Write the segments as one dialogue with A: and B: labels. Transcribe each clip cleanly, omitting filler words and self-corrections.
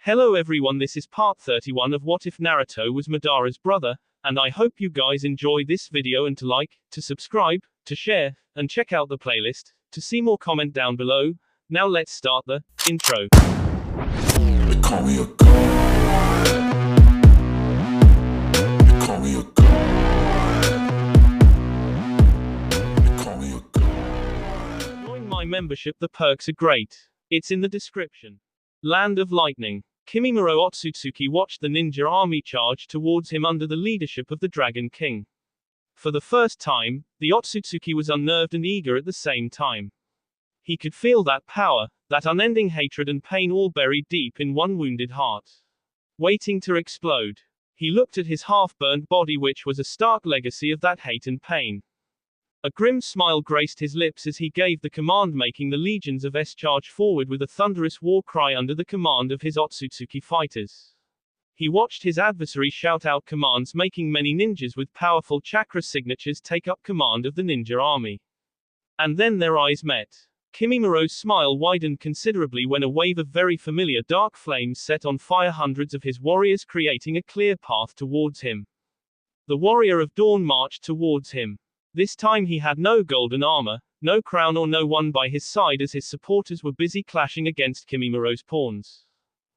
A: Hello everyone, this is part 31 of What If Naruto Was Madara's Brother, and I hope you guys enjoy this video and to like, to subscribe, to share, and check out the playlist, to see more comment down below. Now let's start the intro.
B: They call me a god. They call me a god. They call me a god.
A: Join my membership, the perks are great. It's in the description. Land of Lightning. Kimimaro Otsutsuki watched the ninja army charge towards him under the leadership of the Dragon King. For the first time, the Otsutsuki was unnerved and eager at the same time. He could feel that power, that unending hatred and pain all buried deep in one wounded heart, waiting to explode. He looked at his half-burnt body, which was a stark legacy of that hate and pain. A grim smile graced his lips as he gave the command, making the legions of S charge forward with a thunderous war cry under the command of his Otsutsuki fighters. He watched his adversary shout out commands, making many ninjas with powerful chakra signatures take up command of the ninja army. And then their eyes met. Kimimaro's smile widened considerably when a wave of very familiar dark flames set on fire hundreds of his warriors, creating a clear path towards him. The warrior of dawn marched towards him. This time he had no golden armor, no crown or no one by his side, as his supporters were busy clashing against Kimimaro's pawns.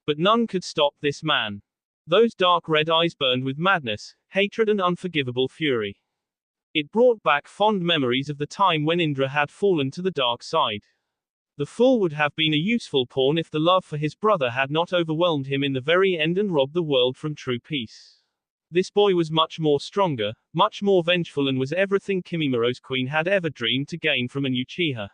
A: But none could stop this man. Those dark red eyes burned with madness, hatred and unforgivable fury. It brought back fond memories of the time when Indra had fallen to the dark side. The fool would have been a useful pawn if the love for his brother had not overwhelmed him in the very end and robbed the world from true peace. This boy was much more stronger, much more vengeful, and was everything Kimimaro's queen had ever dreamed to gain from an Uchiha.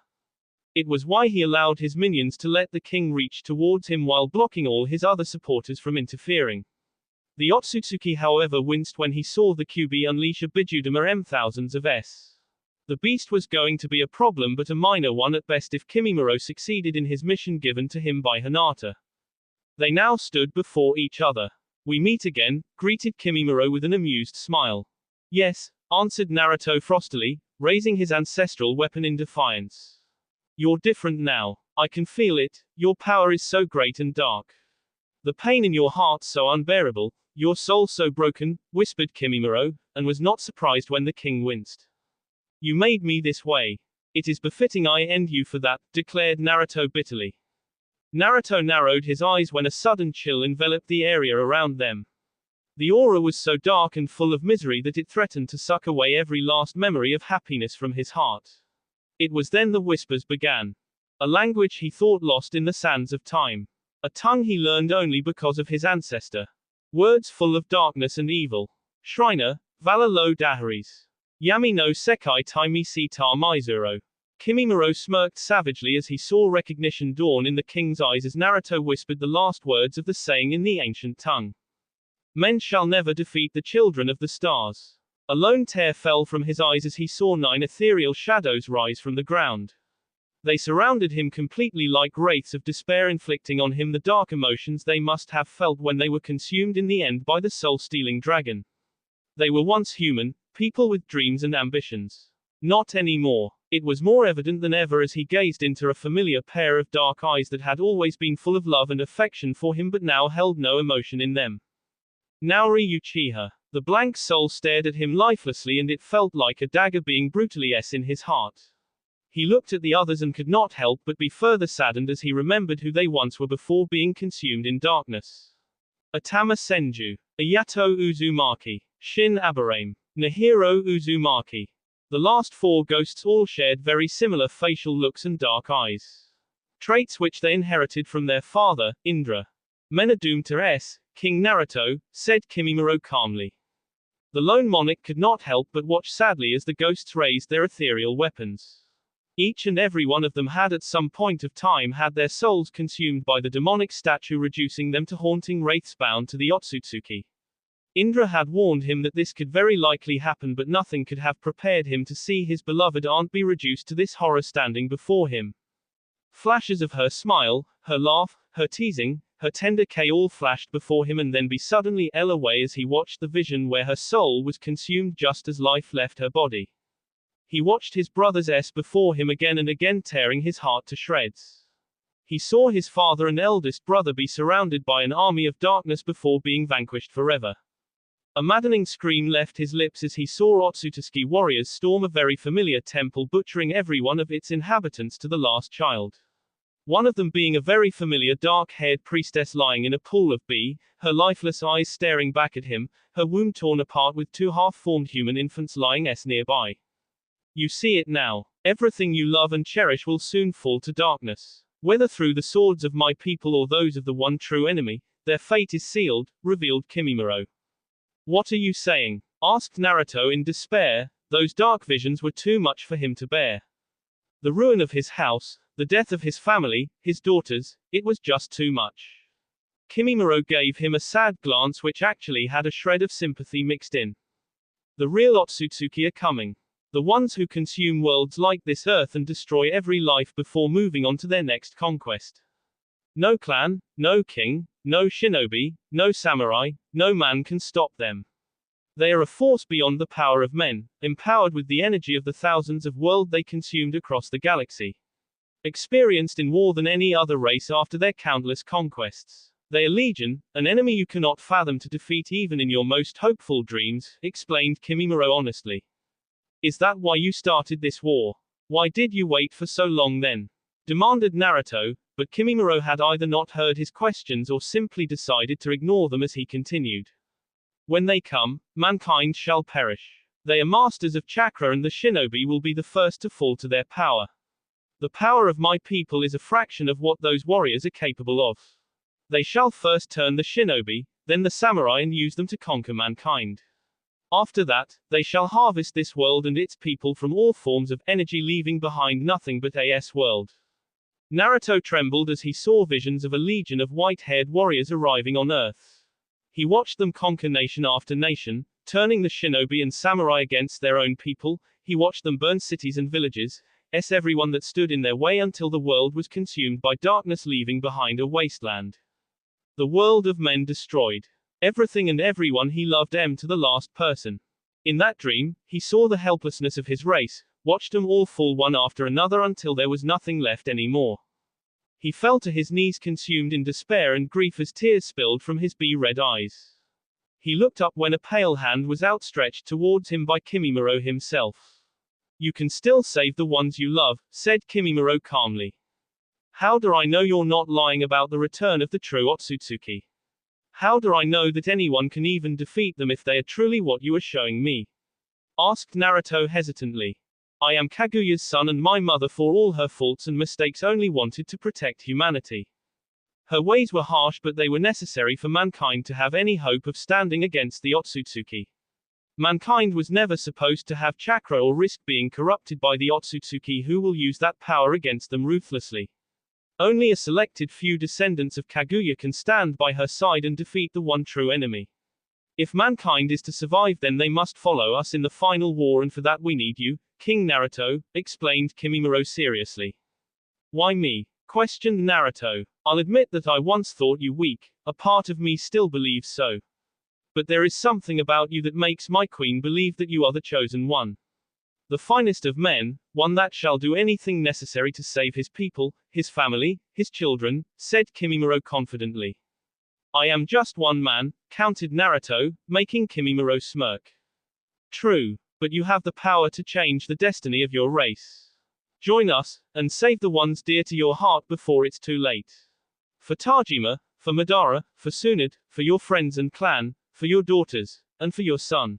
A: It was why he allowed his minions to let the king reach towards him while blocking all his other supporters from interfering. The Otsutsuki, however, winced when he saw the QB unleash a Bijudama M thousands of S. The beast was going to be a problem, but a minor one at best if Kimimaro succeeded in his mission given to him by Hinata. They now stood before each other. "We meet again," greeted Kimimaro with an amused smile. "Yes," answered Naruto frostily, raising his ancestral weapon in defiance. "You're different now. I can feel it. Your power is so great and dark. The pain in your heart so unbearable, your soul so broken," whispered Kimimaro, and was not surprised when the king winced. "You made me this way. It is befitting I end you for that," declared Naruto bitterly. Naruto narrowed his eyes when a sudden chill enveloped the area around them. The aura was so dark and full of misery that it threatened to suck away every last memory of happiness from his heart. It was then the whispers began. A language he thought lost in the sands of time. A tongue he learned only because of his ancestor. Words full of darkness and evil. Shriner, Valor lo Daharis. Yami no Sekai Taimi Sita Maizuro. Kimimaro smirked savagely as he saw recognition dawn in the king's eyes as Naruto whispered the last words of the saying in the ancient tongue. "Men shall never defeat the children of the stars." A lone tear fell from his eyes as he saw 9 ethereal shadows rise from the ground. They surrounded him completely like wraiths of despair, inflicting on him the dark emotions they must have felt when they were consumed in the end by the soul-stealing dragon. They were once human, people with dreams and ambitions. Not anymore. It was more evident than ever as he gazed into a familiar pair of dark eyes that had always been full of love and affection for him but now held no emotion in them. Naori Uchiha. The blank soul stared at him lifelessly, and it felt like a dagger being brutally in his heart. He looked at the others and could not help but be further saddened as he remembered who they once were before being consumed in darkness. Atama Senju. Ayato Uzumaki. Shin Aburame. Nahiro Uzumaki. The last 4 ghosts all shared very similar facial looks and dark eyes. Traits which they inherited from their father, Indra. "Men are doomed to King Naruto," said Kimimaro calmly. The lone monarch could not help but watch sadly as the ghosts raised their ethereal weapons. Each and every one of them had at some point of time had their souls consumed by the demonic statue, reducing them to haunting wraiths bound to the Otsutsuki. Indra had warned him that this could very likely happen, but nothing could have prepared him to see his beloved aunt be reduced to this horror standing before him. Flashes of her smile, her laugh, her teasing, her tender K all flashed before him and then be suddenly away as he watched the vision where her soul was consumed just as life left her body. He watched his brother's before him again and again, tearing his heart to shreds. He saw his father and eldest brother be surrounded by an army of darkness before being vanquished forever. A maddening scream left his lips as he saw Otsutsuki warriors storm a very familiar temple, butchering every one of its inhabitants to the last child. One of them being a very familiar dark-haired priestess lying in a pool of B, her lifeless eyes staring back at him, her womb torn apart with two half-formed human infants lying nearby. You see it now. Everything you love and cherish will soon fall to darkness. Whether through the swords of my people or those of the one true enemy, their fate is sealed, revealed Kimimaro. What are you saying? Asked Naruto in despair. Those dark visions were too much for him to bear. The ruin of his house, the death of his family, his daughters, it was just too much. Kimimaro gave him a sad glance which actually had a shred of sympathy mixed in. The real Otsutsuki are coming. The ones who consume worlds like this earth and destroy every life before moving on to their next conquest. No clan, no king, no shinobi, no samurai, no man can stop them. They are a force beyond the power of men, empowered with the energy of the thousands of worlds they consumed across the galaxy. Experienced in war than any other race after their countless conquests. They are legion, an enemy you cannot fathom to defeat even in your most hopeful dreams, explained Kimimaro honestly. Is that why you started this war? Why did you wait for so long then? Demanded Naruto, but Kimimaro had either not heard his questions or simply decided to ignore them as he continued. When they come, mankind shall perish. They are masters of chakra and the shinobi will be the first to fall to their power. The power of my people is a fraction of what those warriors are capable of. They shall first turn the shinobi, then the samurai and use them to conquer mankind. After that, they shall harvest this world and its people from all forms of energy, leaving behind nothing but AS world. Naruto trembled as he saw visions of a legion of white-haired warriors arriving on Earth. He watched them conquer nation after nation, turning the shinobi and samurai against their own people. He watched them burn cities and villages, everyone that stood in their way until the world was consumed by darkness, leaving behind a wasteland. The world of men destroyed. Everything and everyone he loved to the last person. In that dream, he saw the helplessness of his race, watched them all fall one after another until there was nothing left anymore. He fell to his knees consumed in despair and grief as tears spilled from his red eyes. He looked up when a pale hand was outstretched towards him by Kimimaro himself. You can still save the ones you love, said Kimimaro calmly. How do I know you're not lying about the return of the true Otsutsuki? How do I know that anyone can even defeat them if they are truly what you are showing me? Asked Naruto hesitantly. I am Kaguya's son and my mother for all her faults and mistakes only wanted to protect humanity. Her ways were harsh but they were necessary for mankind to have any hope of standing against the Otsutsuki. Mankind was never supposed to have chakra or risk being corrupted by the Otsutsuki who will use that power against them ruthlessly. Only a selected few descendants of Kaguya can stand by her side and defeat the one true enemy. If mankind is to survive then they must follow us in the final war and for that we need you, King Naruto, explained Kimimaro seriously. Why me? Questioned Naruto. I'll admit that I once thought you weak, a part of me still believes so. But there is something about you that makes my queen believe that you are the chosen one. The finest of men, one that shall do anything necessary to save his people, his family, his children, said Kimimaro confidently. I am just one man, countered Naruto, making Kimimaro smirk. True, but you have the power to change the destiny of your race. Join us, and save the ones dear to your heart before it's too late. For Tajima, for Madara, for Tsunade, for your friends and clan, for your daughters, and for your son.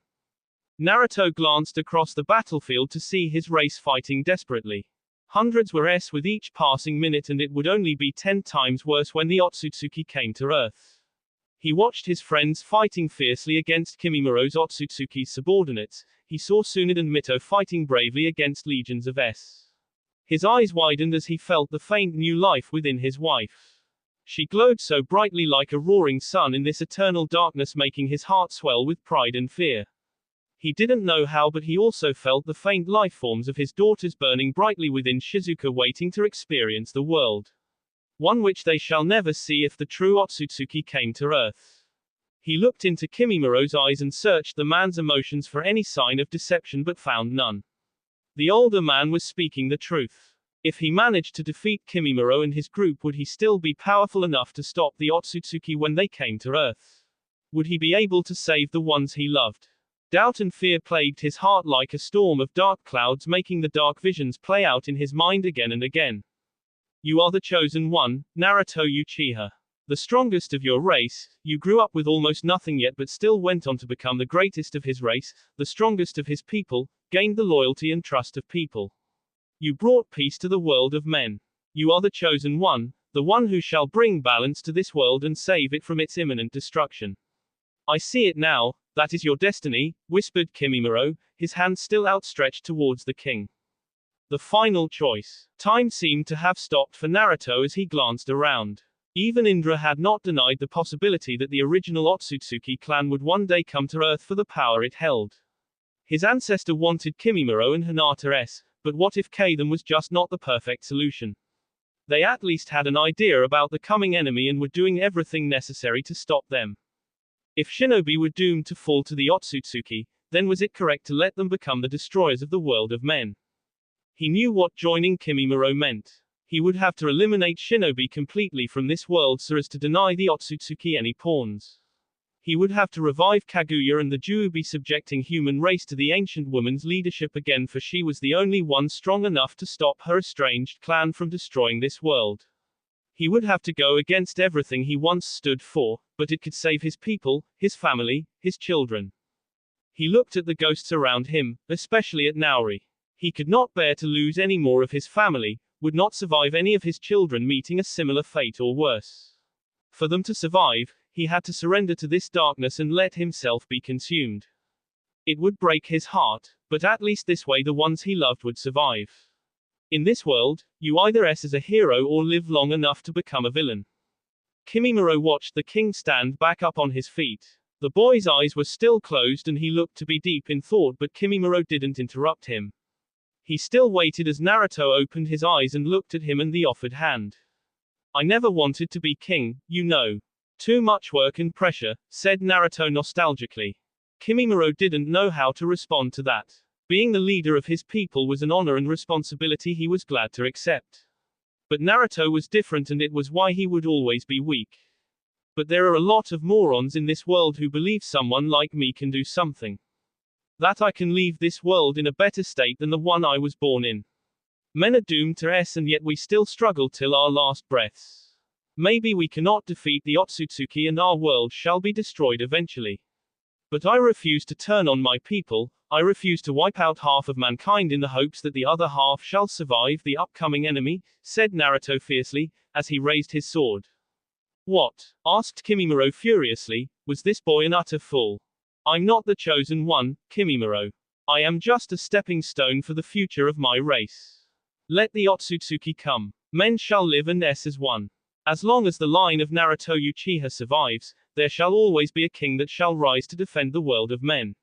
A: Naruto glanced across the battlefield to see his race fighting desperately. Hundreds were with each passing minute and it would only be 10 times worse when the Otsutsuki came to Earth. He watched his friends fighting fiercely against Kimimaro's Otsutsuki's subordinates. He saw Tsunade and Mito fighting bravely against legions of His eyes widened as he felt the faint new life within his wife. She glowed so brightly like a roaring sun in this eternal darkness, making his heart swell with pride and fear. He didn't know how, but he also felt the faint life forms of his daughters burning brightly within Shizuka, waiting to experience the world. One which they shall never see if the true Otsutsuki came to Earth. He looked into Kimimaro's eyes and searched the man's emotions for any sign of deception but found none. The older man was speaking the truth. If he managed to defeat Kimimaro and his group, would he still be powerful enough to stop the Otsutsuki when they came to Earth? Would he be able to save the ones he loved? Doubt and fear plagued his heart like a storm of dark clouds, making the dark visions play out in his mind again and again. You are the chosen one, Naruto Uchiha. The strongest of your race, you grew up with almost nothing yet but still went on to become the greatest of his race, the strongest of his people, gained the loyalty and trust of people. You brought peace to the world of men. You are the chosen one, the one who shall bring balance to this world and save it from its imminent destruction. I see it now, that is your destiny, whispered Kimimaro, his hand still outstretched towards the king. The final choice. Time seemed to have stopped for Naruto as he glanced around. Even Indra had not denied the possibility that the original Otsutsuki clan would one day come to Earth for the power it held. His ancestor wanted Kimimaro and Hinata, but what if them was just not the perfect solution? They at least had an idea about the coming enemy and were doing everything necessary to stop them. If shinobi were doomed to fall to the Otsutsuki, then was it correct to let them become the destroyers of the world of men? He knew what joining Kimimaro meant. He would have to eliminate shinobi completely from this world so as to deny the Otsutsuki any pawns. He would have to revive Kaguya and the Juubi, subjecting human race to the ancient woman's leadership again, for she was the only one strong enough to stop her estranged clan from destroying this world. He would have to go against everything he once stood for, but it could save his people, his family, his children. He looked at the ghosts around him, especially at Naori. He could not bear to lose any more of his family, would not survive any of his children meeting a similar fate or worse. For them to survive, he had to surrender to this darkness and let himself be consumed. It would break his heart, but at least this way the ones he loved would survive. In this world, you either as a hero or live long enough to become a villain. Kimimaro watched the king stand back up on his feet. The boy's eyes were still closed and he looked to be deep in thought, but Kimimaro didn't interrupt him. He still waited as Naruto opened his eyes and looked at him and the offered hand. I never wanted to be king, you know. Too much work and pressure, said Naruto nostalgically. Kimimaro didn't know how to respond to that. Being the leader of his people was an honor and responsibility he was glad to accept. But Naruto was different, and it was why he would always be weak. But there are a lot of morons in this world who believe someone like me can do something. That I can leave this world in a better state than the one I was born in. Men are doomed to and yet we still struggle till our last breaths. Maybe we cannot defeat the Otsutsuki and our world shall be destroyed eventually. But I refuse to turn on my people, I refuse to wipe out half of mankind in the hopes that the other half shall survive the upcoming enemy, said Naruto fiercely, as he raised his sword. What? Asked Kimimaro furiously, was this boy an utter fool? I'm not the chosen one, Kimimaro. I am just a stepping stone for the future of my race. Let the Otsutsuki come. Men shall live and as one. As long as the line of Naruto Uchiha survives, there shall always be a king that shall rise to defend the world of men.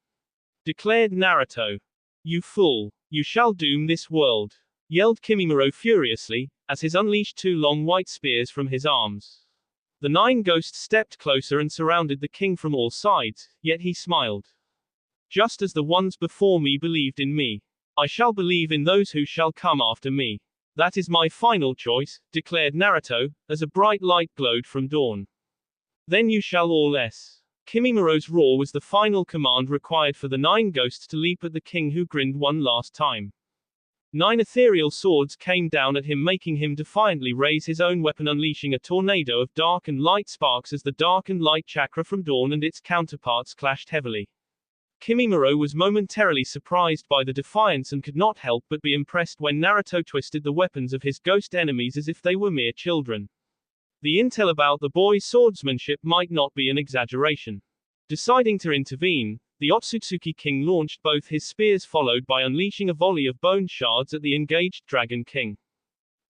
A: Declared Naruto. You fool. You shall doom this world. Yelled Kimimaro furiously, as his unleashed two long white spears from his arms. The 9 ghosts stepped closer and surrounded the king from all sides, yet he smiled. Just as the ones before me believed in me, I shall believe in those who shall come after me. That is my final choice, declared Naruto, as a bright light glowed from dawn. Then you shall all Kimimaro's roar was the final command required for the 9 ghosts to leap at the king, who grinned one last time. 9 ethereal swords came down at him, making him defiantly raise his own weapon, unleashing a tornado of dark and light sparks as the dark and light chakra from Dawn and its counterparts clashed heavily. Kimimaro was momentarily surprised by the defiance and could not help but be impressed when Naruto twisted the weapons of his ghost enemies as if they were mere children. The intel about the boy's swordsmanship might not be an exaggeration. Deciding to intervene, the Otsutsuki king launched both his spears, followed by unleashing a volley of bone shards at the engaged Dragon King.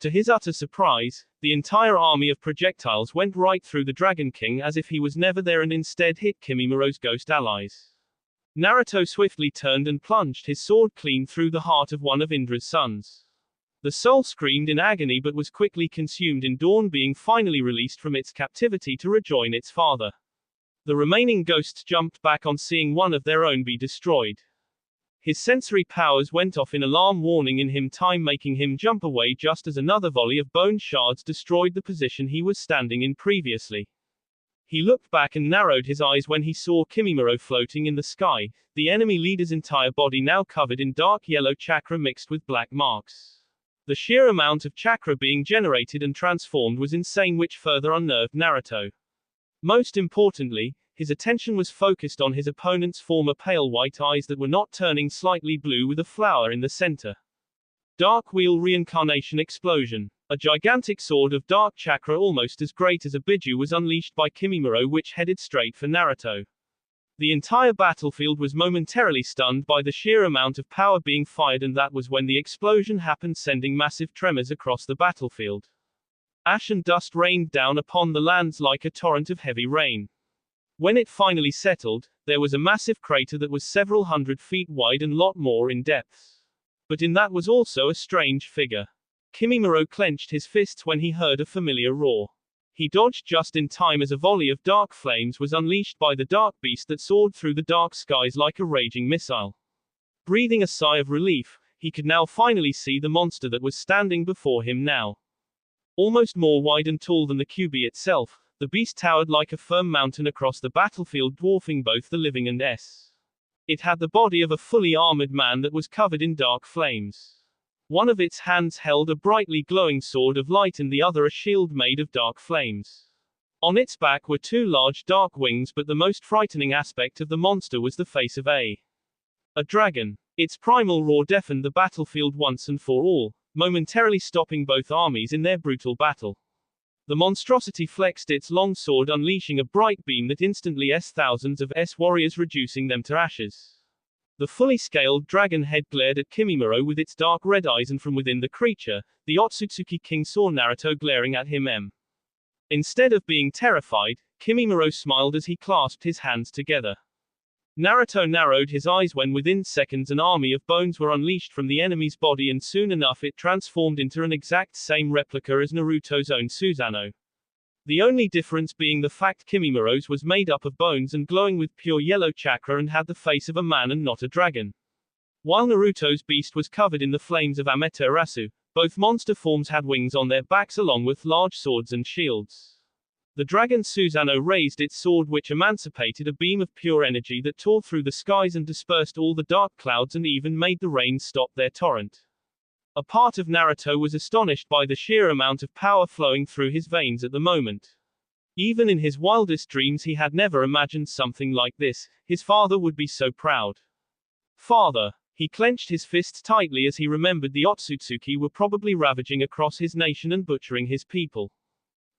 A: To his utter surprise, the entire army of projectiles went right through the Dragon King as if he was never there, and instead hit Kimimaro's ghost allies. Naruto swiftly turned and plunged his sword clean through the heart of one of Indra's sons. The soul screamed in agony but was quickly consumed in Dawn, being finally released from its captivity to rejoin its father. The remaining ghosts jumped back on seeing one of their own be destroyed. His sensory powers went off in alarm warning in him time, making him jump away just as another volley of bone shards destroyed the position he was standing in previously. He looked back and narrowed his eyes when he saw Kimimaro floating in the sky, the enemy leader's entire body now covered in dark yellow chakra mixed with black marks. The sheer amount of chakra being generated and transformed was insane, which further unnerved Naruto. Most importantly, his attention was focused on his opponent's former pale white eyes that were not turning slightly blue with a flower in the center. Dark Wheel Reincarnation Explosion. A gigantic sword of dark chakra almost as great as a biju was unleashed by Kimimaro, which headed straight for Naruto. The entire battlefield was momentarily stunned by the sheer amount of power being fired, and that was when the explosion happened, sending massive tremors across the battlefield. Ash and dust rained down upon the lands like a torrent of heavy rain. When it finally settled, there was a massive crater that was several hundred feet wide and lot more in depth. But in that was also a strange figure. Kimimaro clenched his fists when he heard a familiar roar. He dodged just in time as a volley of dark flames was unleashed by the dark beast that soared through the dark skies like a raging missile. Breathing a sigh of relief, he could now finally see the monster that was standing before him now. Almost more wide and tall than the Kyuubi itself, the beast towered like a firm mountain across the battlefield, dwarfing both the living and s. It had the body of a fully armored man that was covered in dark flames. One of its hands held a brightly glowing sword of light and the other a shield made of dark flames. On its back were two large dark wings, but the most frightening aspect of the monster was the face of a dragon. Its primal roar deafened the battlefield once and for all, momentarily stopping both armies in their brutal battle. The monstrosity flexed its long sword, unleashing a bright beam that instantly thousands of warriors, reducing them to ashes. The fully scaled dragon head glared at Kimimaro with its dark red eyes, and from within the creature, the Otsutsuki king saw Naruto glaring at him. Instead of being terrified, Kimimaro smiled as he clasped his hands together. Naruto narrowed his eyes when within seconds an army of bones were unleashed from the enemy's body, and soon enough it transformed into an exact same replica as Naruto's own Susanoo. The only difference being the fact Kimimaro's was made up of bones and glowing with pure yellow chakra and had the face of a man and not a dragon. While Naruto's beast was covered in the flames of Amaterasu, both monster forms had wings on their backs along with large swords and shields. The dragon Susanoo raised its sword, which emancipated a beam of pure energy that tore through the skies and dispersed all the dark clouds and even made the rain stop their torrent. A part of Naruto was astonished by the sheer amount of power flowing through his veins at the moment. Even in his wildest dreams he had never imagined something like this. His father would be so proud. Father. He clenched his fists tightly as he remembered the Otsutsuki were probably ravaging across his nation and butchering his people.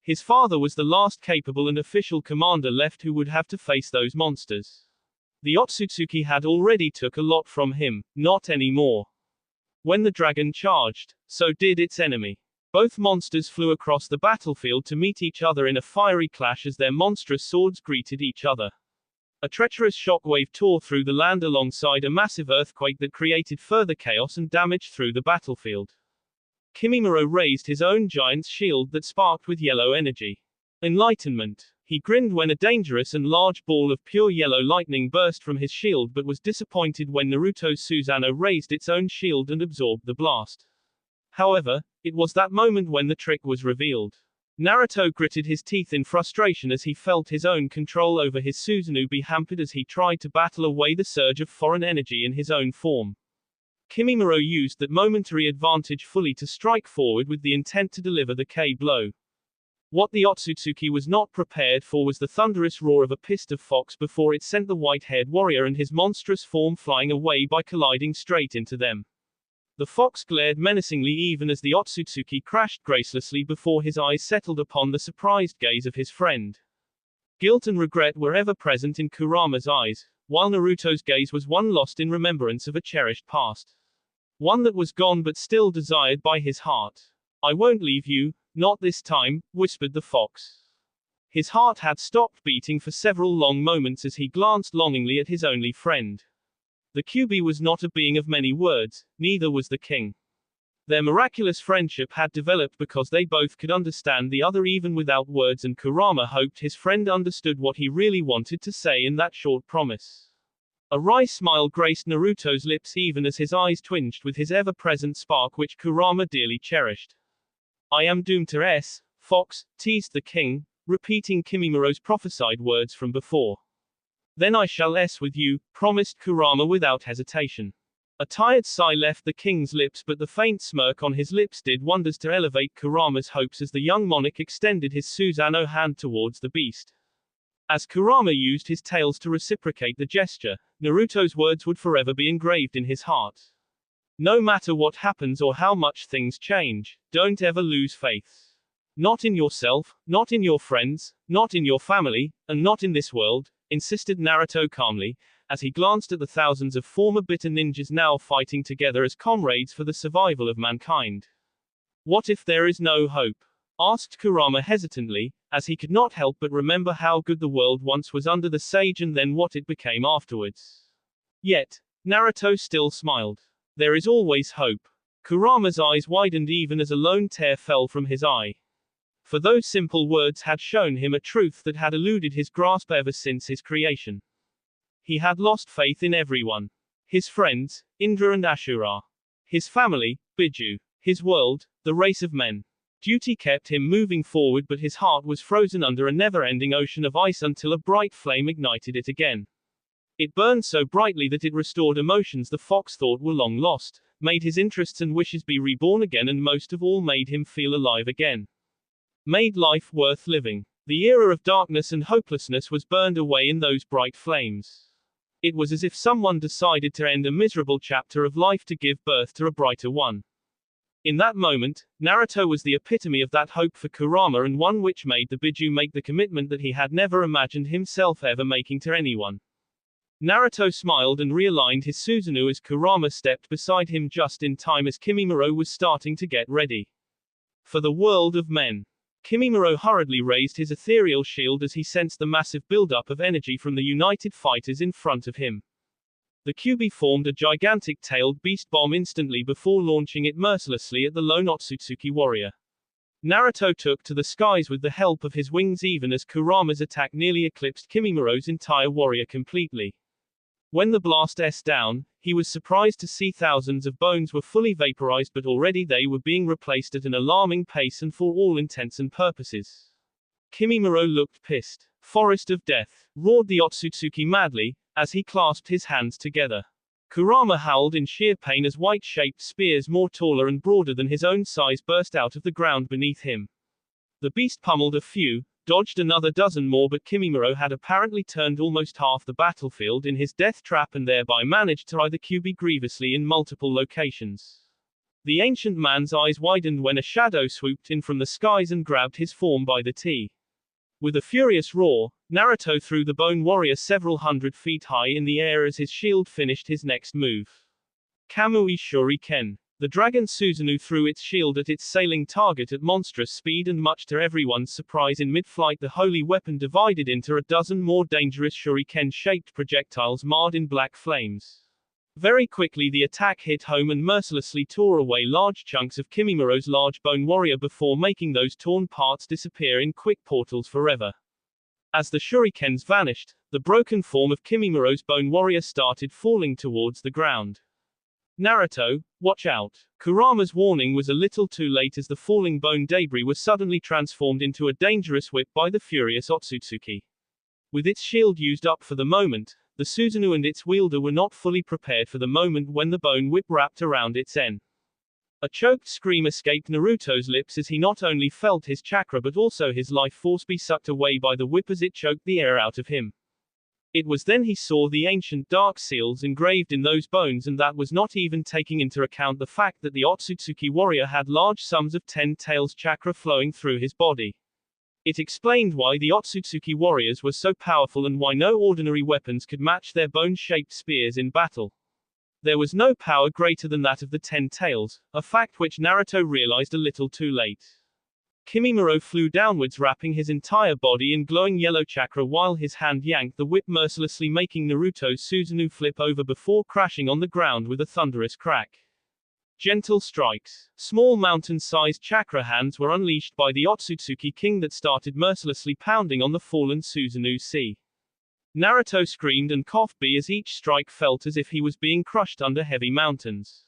A: His father was the last capable and official commander left who would have to face those monsters. The Otsutsuki had already took a lot from him, not anymore. When the dragon charged, so did its enemy. Both monsters flew across the battlefield to meet each other in a fiery clash as their monstrous swords greeted each other. A treacherous shockwave tore through the land alongside a massive earthquake that created further chaos and damage through the battlefield. Kimimaro raised his own giant's shield that sparked with yellow energy. Enlightenment. He grinned when a dangerous and large ball of pure yellow lightning burst from his shield, but was disappointed when Naruto's Susanoo raised its own shield and absorbed the blast. However, it was that moment when the trick was revealed. Naruto gritted his teeth in frustration as he felt his own control over his Susanoo be hampered as he tried to battle away the surge of foreign energy in his own form. Kimimaro used that momentary advantage fully to strike forward with the intent to deliver the K-blow. What the Otsutsuki was not prepared for was the thunderous roar of a pissed off fox before it sent the white-haired warrior and his monstrous form flying away by colliding straight into them. The fox glared menacingly even as the Otsutsuki crashed gracelessly before his eyes settled upon the surprised gaze of his friend. Guilt and regret were ever present in Kurama's eyes, while Naruto's gaze was one lost in remembrance of a cherished past. One that was gone but still desired by his heart. "I won't leave you, not this time," whispered the fox. His heart had stopped beating for several long moments as he glanced longingly at his only friend. The Kyuubi was not a being of many words, neither was the king. Their miraculous friendship had developed because they both could understand the other even without words, and Kurama hoped his friend understood what he really wanted to say in that short promise. A wry smile graced Naruto's lips even as his eyes twinged with his ever-present spark which Kurama dearly cherished. I am doomed to Fox, teased the king, repeating Kimimuro's prophesied words from before. Then I shall with you, promised Kurama without hesitation. A tired sigh left the king's lips, but the faint smirk on his lips did wonders to elevate Kurama's hopes as the young monarch extended his Susanoo hand towards the beast. As Kurama used his tails to reciprocate the gesture, Naruto's words would forever be engraved in his heart. No matter what happens or how much things change, don't ever lose faith. Not in yourself, not in your friends, not in your family, and not in this world, insisted Naruto calmly, as he glanced at the thousands of former bitter ninjas now fighting together as comrades for the survival of mankind. What if there is no hope? Asked Kurama hesitantly, as he could not help but remember how good the world once was under the sage and then what it became afterwards. Yet, Naruto still smiled. There is always hope. Kurama's eyes widened even as a lone tear fell from his eye. For those simple words had shown him a truth that had eluded his grasp ever since his creation. He had lost faith in everyone. His friends, Indra and Ashura. His family, Biju. His world, the race of men. Duty kept him moving forward, but his heart was frozen under a never-ending ocean of ice until a bright flame ignited it again. It burned so brightly that it restored emotions the fox thought were long lost, made his interests and wishes be reborn again, and most of all made him feel alive again. Made life worth living. The era of darkness and hopelessness was burned away in those bright flames. It was as if someone decided to end a miserable chapter of life to give birth to a brighter one. In that moment, Naruto was the epitome of that hope for Kurama, and one which made the Biju make the commitment that he had never imagined himself ever making to anyone. Naruto smiled and realigned his Susanoo as Kurama stepped beside him just in time as Kimimuro was starting to get ready. For the world of men. Kimimuro hurriedly raised his ethereal shield as he sensed the massive buildup of energy from the united fighters in front of him. The Kyuubi formed a gigantic tailed beast bomb instantly before launching it mercilessly at the lone Otsutsuki warrior. Naruto took to the skies with the help of his wings even as Kurama's attack nearly eclipsed Kimimuro's entire warrior completely. When the blast down, he was surprised to see thousands of bones were fully vaporized, but already they were being replaced at an alarming pace and for all intents and purposes. Kimimuro looked pissed. Forest of death, roared the Otsutsuki madly, as he clasped his hands together. Kurama howled in sheer pain as white-shaped spears more taller and broader than his own size burst out of the ground beneath him. The beast pummeled a few, dodged another dozen more, but Kimimuro had apparently turned almost half the battlefield in his death trap and thereby managed to eye the Kyuubi grievously in multiple locations. The ancient man's eyes widened when a shadow swooped in from the skies and grabbed his form by the T. With a furious roar, Naruto threw the bone warrior several hundred feet high in the air as his shield finished his next move. Kamui Shuriken. The dragon Susanoo threw its shield at its sailing target at monstrous speed, and much to everyone's surprise in mid-flight the holy weapon divided into a dozen more dangerous shuriken-shaped projectiles marred in black flames. Very quickly the attack hit home and mercilessly tore away large chunks of Kimimuro's large bone warrior before making those torn parts disappear in quick portals forever. As the shurikens vanished, the broken form of Kimimuro's bone warrior started falling towards the ground. Naruto, watch out. Kurama's warning was a little too late as the falling bone debris was suddenly transformed into a dangerous whip by the furious Otsutsuki. With its shield used up for the moment, the Susanoo and its wielder were not fully prepared for the moment when the bone whip wrapped around its end. A choked scream escaped Naruto's lips as he not only felt his chakra but also his life force be sucked away by the whip as it choked the air out of him. It was then he saw the ancient dark seals engraved in those bones, and that was not even taking into account the fact that the Otsutsuki warrior had large sums of 10 tails chakra flowing through his body. It explained why the Otsutsuki warriors were so powerful and why no ordinary weapons could match their bone-shaped spears in battle. There was no power greater than that of the 10 tails, a fact which Naruto realized a little too late. Kimimuro flew downwards, wrapping his entire body in glowing yellow chakra while his hand yanked the whip mercilessly, making Naruto's Susanoo flip over before crashing on the ground with a thunderous crack. Gentle strikes. Small mountain-sized chakra hands were unleashed by the Otsutsuki king that started mercilessly pounding on the fallen Susanoo. Naruto screamed and coughed B as each strike felt as if he was being crushed under heavy mountains.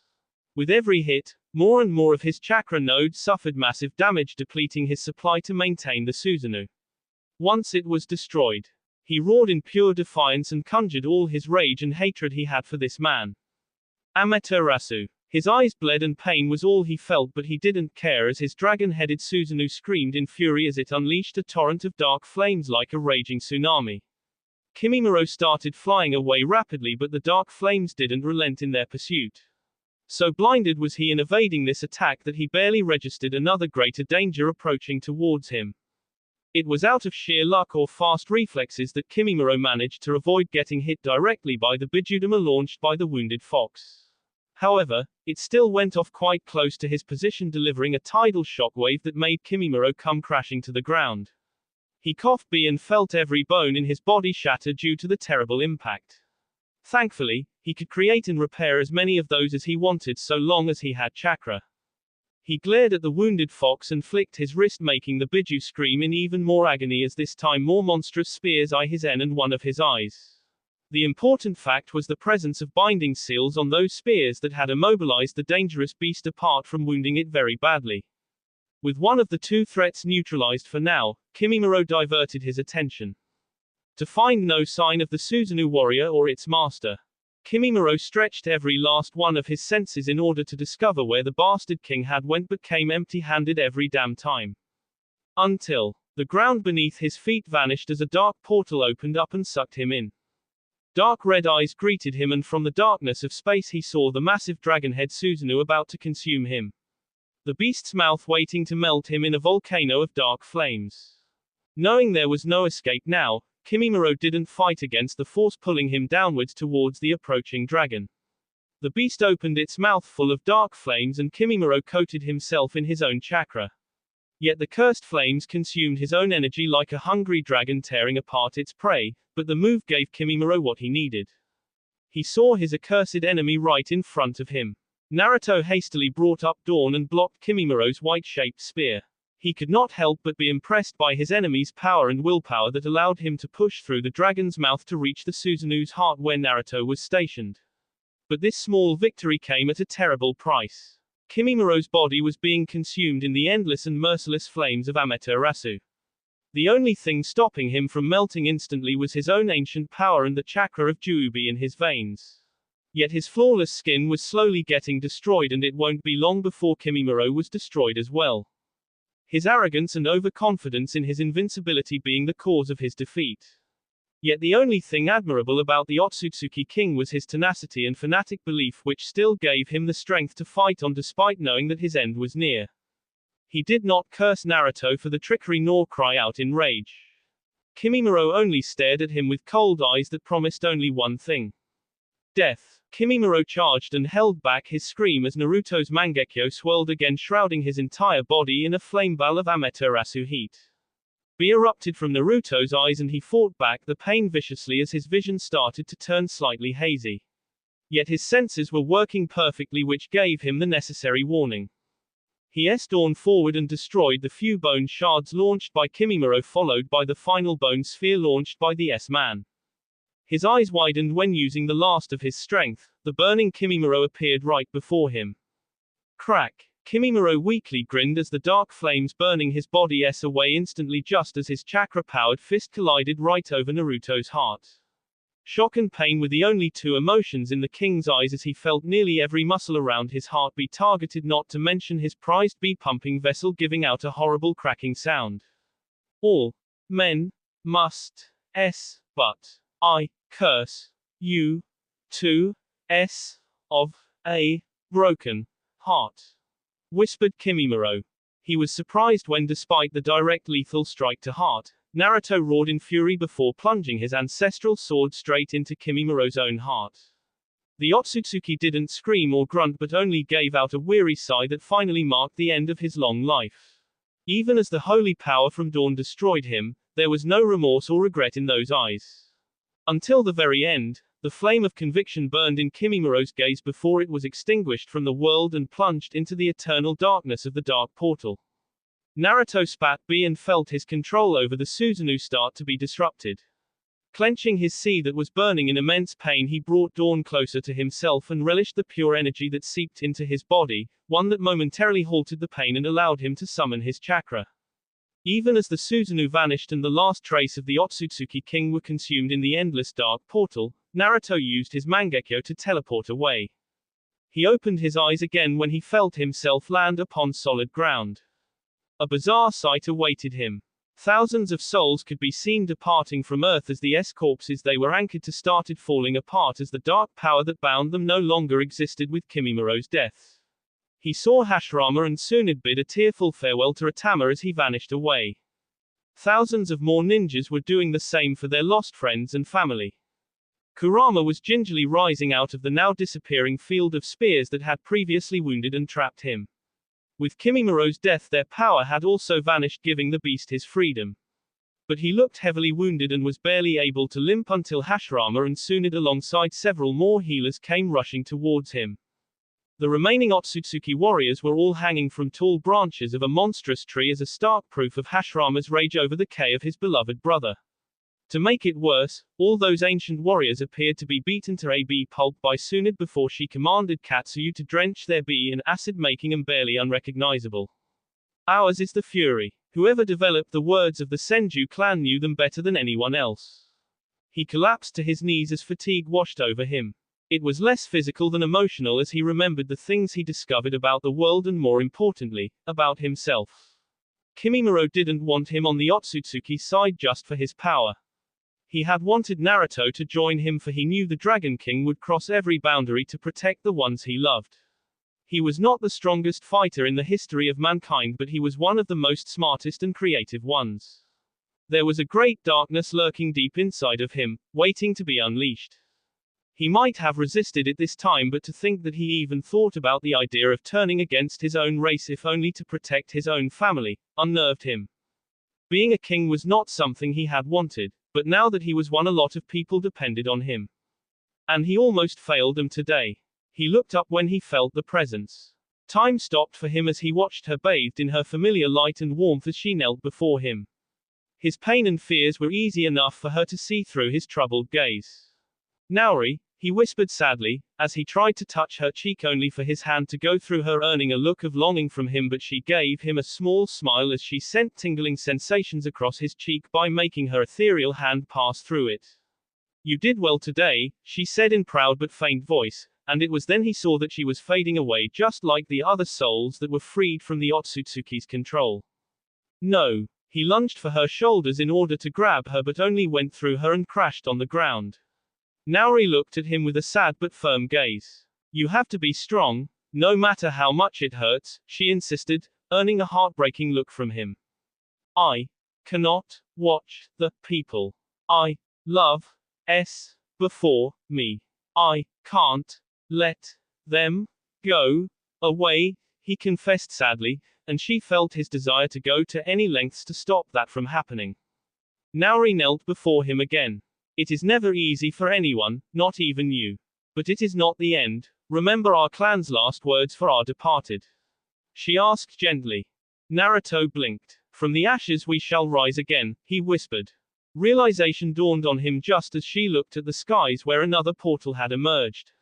A: With every hit, more and more of his chakra nodes suffered massive damage, depleting his supply to maintain the Susanoo. Once it was destroyed, he roared in pure defiance and conjured all his rage and hatred he had for this man. Amaterasu. His eyes bled and pain was all he felt, but he didn't care as his dragon-headed Susanoo screamed in fury as it unleashed a torrent of dark flames like a raging tsunami. Kimimaro started flying away rapidly, but the dark flames didn't relent in their pursuit. So blinded was he in evading this attack that he barely registered another greater danger approaching towards him. It was out of sheer luck or fast reflexes that Kimimaro managed to avoid getting hit directly by the Bijudama launched by the wounded fox. However, it still went off quite close to his position, delivering a tidal shockwave that made Kimimaro come crashing to the ground. He coughed B and felt every bone in his body shatter due to the terrible impact. Thankfully, he could create and repair as many of those as he wanted so long as he had chakra. He glared at the wounded fox and flicked his wrist, making the Biju scream in even more agony as this time more monstrous spears eye his N and one of his eyes. The important fact was the presence of binding seals on those spears that had immobilized the dangerous beast apart from wounding it very badly. With one of the two threats neutralized for now, Kimimaro diverted his attention to find no sign of the Susanoo warrior or its master. Kimimaro stretched every last one of his senses in order to discover where the bastard king had went, but came empty-handed every damn time. Until the ground beneath his feet vanished as a dark portal opened up and sucked him in. Dark red eyes greeted him, and from the darkness of space he saw the massive dragon-head Susanoo about to consume him. The beast's mouth waiting to melt him in a volcano of dark flames. Knowing there was no escape now, Kimimaro didn't fight against the force pulling him downwards towards the approaching dragon. The beast opened its mouth full of dark flames and Kimimaro coated himself in his own chakra. Yet the cursed flames consumed his own energy like a hungry dragon tearing apart its prey, but the move gave Kimimaro what he needed. He saw his accursed enemy right in front of him. Naruto hastily brought up Dawn and blocked Kimimaro's white-shaped spear. He could not help but be impressed by his enemy's power and willpower that allowed him to push through the dragon's mouth to reach the Susanoo's heart where Naruto was stationed. But this small victory came at a terrible price. Kimimaro's body was being consumed in the endless and merciless flames of Amaterasu. The only thing stopping him from melting instantly was his own ancient power and the chakra of Juubi in his veins. Yet his flawless skin was slowly getting destroyed, and it won't be long before Kimimaro was destroyed as well. His arrogance and overconfidence in his invincibility being the cause of his defeat. Yet the only thing admirable about the Otsutsuki king was his tenacity and fanatic belief, which still gave him the strength to fight on despite knowing that his end was near. He did not curse Naruto for the trickery nor cry out in rage. Kimimaro only stared at him with cold eyes that promised only one thing: death. Kimimaro charged and held back his scream as Naruto's Mangekyo swirled again, shrouding his entire body in a flameball of Amaterasu heat. B erupted from Naruto's eyes and he fought back the pain viciously as his vision started to turn slightly hazy. Yet his senses were working perfectly, which gave him the necessary warning. He S-dawned forward and destroyed the few bone shards launched by Kimimaro, followed by the final bone sphere launched by the S-man. His eyes widened when using the last of his strength. The burning Kimimaro appeared right before him. Crack. Kimimaro weakly grinned as the dark flames burning his body away instantly, just as his chakra-powered fist collided right over Naruto's heart. Shock and pain were the only two emotions in the king's eyes as he felt nearly every muscle around his heart be targeted, not to mention his prized B-pumping vessel giving out a horrible cracking sound. All men must but I curse you to of a broken heart, whispered Kimimaro. He was surprised when, despite the direct lethal strike to heart, Naruto roared in fury before plunging his ancestral sword straight into Kimimaro's own heart. The Otsutsuki didn't scream or grunt, but only gave out a weary sigh that finally marked the end of his long life. Even as the holy power from Dawn destroyed him, there was no remorse or regret in those eyes. Until the very end, the flame of conviction burned in Kimimaro's gaze before it was extinguished from the world and plunged into the eternal darkness of the dark portal. Naruto spat B and felt his control over the Susanoo start to be disrupted. Clenching his sea that was burning in immense pain, he brought Dawn closer to himself and relished the pure energy that seeped into his body, one that momentarily halted the pain and allowed him to summon his chakra. Even as the Susanoo vanished and the last trace of the Otsutsuki king were consumed in the endless dark portal, Naruto used his Mangekyo to teleport away. He opened his eyes again when he felt himself land upon solid ground. A bizarre sight awaited him. Thousands of souls could be seen departing from Earth as the corpses they were anchored to started falling apart as the dark power that bound them no longer existed with Kimimuro's death. He saw Hashirama and Tsunade bid a tearful farewell to Atama as he vanished away. Thousands of more ninjas were doing the same for their lost friends and family. Kurama was gingerly rising out of the now disappearing field of spears that had previously wounded and trapped him. With Kimimuro's death their power had also vanished, giving the beast his freedom. But he looked heavily wounded and was barely able to limp until Hashirama and Tsunade alongside several more healers came rushing towards him. The remaining Otsutsuki warriors were all hanging from tall branches of a monstrous tree as a stark proof of Hashirama's rage over the decay of his beloved brother. To make it worse, all those ancient warriors appeared to be beaten to a pulp by Tsunade before she commanded Katsuyu to drench their bee in acid, making them barely unrecognizable. Ours is the fury. Whoever developed the words of the Senju clan knew them better than anyone else. He collapsed to his knees as fatigue washed over him. It was less physical than emotional as he remembered the things he discovered about the world and, more importantly, about himself. Kimimuro didn't want him on the Otsutsuki side just for his power. He had wanted Naruto to join him, for he knew the Dragon King would cross every boundary to protect the ones he loved. He was not the strongest fighter in the history of mankind, but he was one of the most smartest and creative ones. There was a great darkness lurking deep inside of him, waiting to be unleashed. He might have resisted it this time, but to think that he even thought about the idea of turning against his own race if only to protect his own family, unnerved him. Being a king was not something he had wanted, but now that he was one, a lot of people depended on him. And he almost failed them today. He looked up when he felt the presence. Time stopped for him as he watched her bathed in her familiar light and warmth as she knelt before him. His pain and fears were easy enough for her to see through his troubled gaze. Naori, he whispered sadly, as he tried to touch her cheek only for his hand to go through her, earning a look of longing from him, but she gave him a small smile as she sent tingling sensations across his cheek by making her ethereal hand pass through it. You did well today, she said in proud but faint voice, and it was then he saw that she was fading away just like the other souls that were freed from the Otsutsuki's control. No. He lunged for her shoulders in order to grab her, but only went through her and crashed on the ground. Naori looked at him with a sad but firm gaze. You have to be strong, no matter how much it hurts, she insisted, earning a heartbreaking look from him. I cannot watch the people I love before me. I can't let them go away, he confessed sadly, and she felt his desire to go to any lengths to stop that from happening. Naori knelt before him again. It is never easy for anyone, not even you. But it is not the end. Remember our clan's last words for our departed. She asked gently. Naruto blinked. From the ashes we shall rise again, he whispered. Realization dawned on him just as she looked at the skies where another portal had emerged.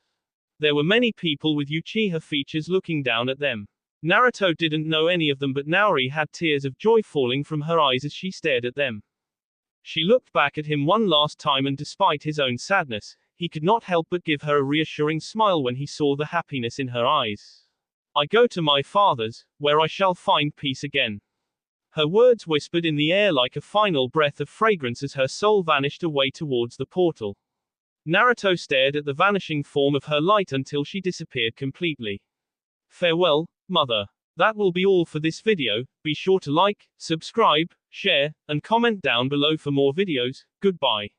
A: There were many people with Uchiha features looking down at them. Naruto didn't know any of them, but Naori had tears of joy falling from her eyes as she stared at them. She looked back at him one last time, and despite his own sadness, he could not help but give her a reassuring smile when he saw the happiness in her eyes. I go to my father's, where I shall find peace again. Her words whispered in the air like a final breath of fragrance as her soul vanished away towards the portal. Naruto stared at the vanishing form of her light until she disappeared completely. Farewell, mother. That will be all for this video. Be sure to like, subscribe, share, and comment down below for more videos. Goodbye.